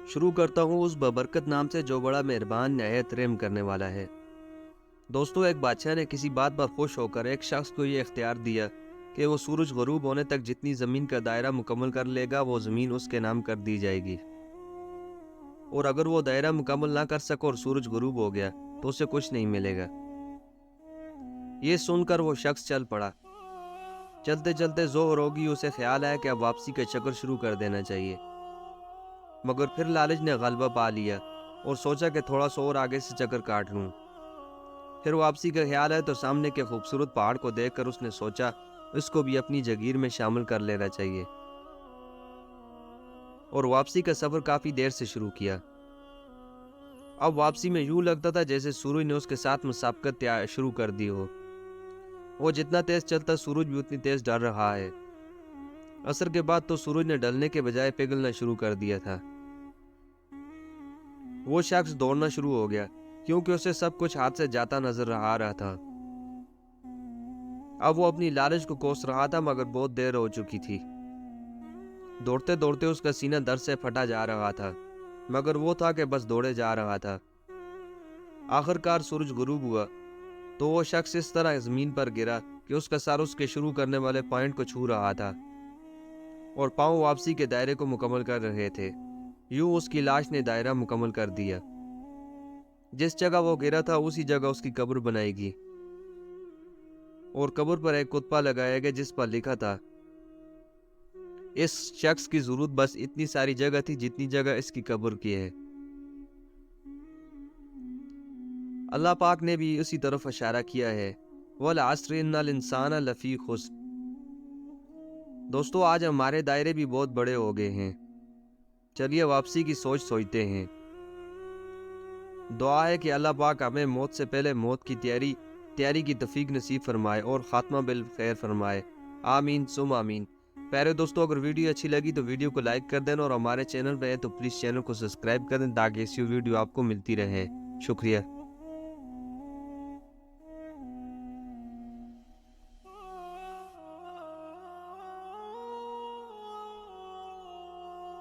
شروع کرتا ہوں اس ببرکت نام سے جو بڑا مہربان نہایت رحم کرنے والا ہے۔ دوستو، ایک بادشاہ نے کسی بات پر خوش ہو کر ایک شخص کو یہ اختیار دیا کہ وہ سورج غروب ہونے تک جتنی زمین کا دائرہ مکمل کر لے گا وہ زمین اس کے نام کر دی جائے گی، اور اگر وہ دائرہ مکمل نہ کر سکو اور سورج غروب ہو گیا تو اسے کچھ نہیں ملے گا۔ یہ سن کر وہ شخص چل پڑا۔ چلتے چلتے ظہر ہوگی، اسے خیال آیا کہ اب واپسی کا چکر شروع کر دینا چاہیے، مگر پھر لالچ نے غلبہ پا لیا اور سوچا کہ تھوڑا سا اور آگے سے چکر کاٹ لوں۔ پھر واپسی کا خیال آیا تو سامنے کے خوبصورت پہاڑ کو دیکھ کر اس نے سوچا اس کو بھی اپنی جگیر میں شامل کر لینا چاہیے، اور واپسی کا سفر کافی دیر سے شروع کیا۔ اب واپسی میں یوں لگتا تھا جیسے سورج نے اس کے ساتھ مسابقت شروع کر دی ہو۔ وہ جتنا تیز چلتا سورج بھی اتنی تیز ڈر رہا ہے۔ عصر کے بعد تو سورج نے ڈلنے کے بجائے پگھلنا شروع کر دیا تھا۔ وہ شخص دوڑنا شروع ہو گیا کیونکہ اسے سب کچھ ہاتھ سے جاتا نظر آ رہا تھا۔ اب وہ اپنی لالچ کو کوس رہا تھا مگر بہت دیر ہو چکی تھی۔ دوڑتے دوڑتے اس کا سینہ درد سے پھٹا جا رہا تھا، مگر وہ تھا کہ بس دوڑے جا رہا تھا۔ آخر کار سورج غروب ہوا تو وہ شخص اس طرح زمین پر گرا کہ اس کا سر اس کے شروع کرنے والے پوائنٹ کو چھو رہا تھا اور پاؤں واپسی کے دائرے کو مکمل کر رہے تھے۔ یوں اس کی لاش نے دائرہ مکمل کر دیا۔ جس جگہ وہ گرا تھا اسی جگہ اس کی قبر بنائی گی، اور قبر پر ایک کتبہ لگایا گیا جس پر لکھا تھا، اس شخص کی ضرورت بس اتنی ساری جگہ تھی جتنی جگہ اس کی قبر کی ہے۔ اللہ پاک نے بھی اسی طرف اشارہ کیا ہے، وَالْعَصْرِ إِنَّ الْإِنسَانَ لَفِي خُسْرٍ۔ دوستو، آج ہمارے دائرے بھی بہت بڑے ہو گئے ہیں، چلیے واپسی کی سوچتے ہیں۔ دعا ہے کہ اللہ پاک ہمیں موت سے پہلے موت کی تیاری کی توفیق نصیب فرمائے اور خاتمہ بالخیر فرمائے، آمین ثم آمین۔ پیارے دوستو، اگر ویڈیو اچھی لگی تو ویڈیو کو لائک کر دینا، اور ہمارے چینل پہ ہے تو پلیز چینل کو سبسکرائب کر دیں تاکہ ایسی ویڈیو آپ کو ملتی رہے۔ شکریہ۔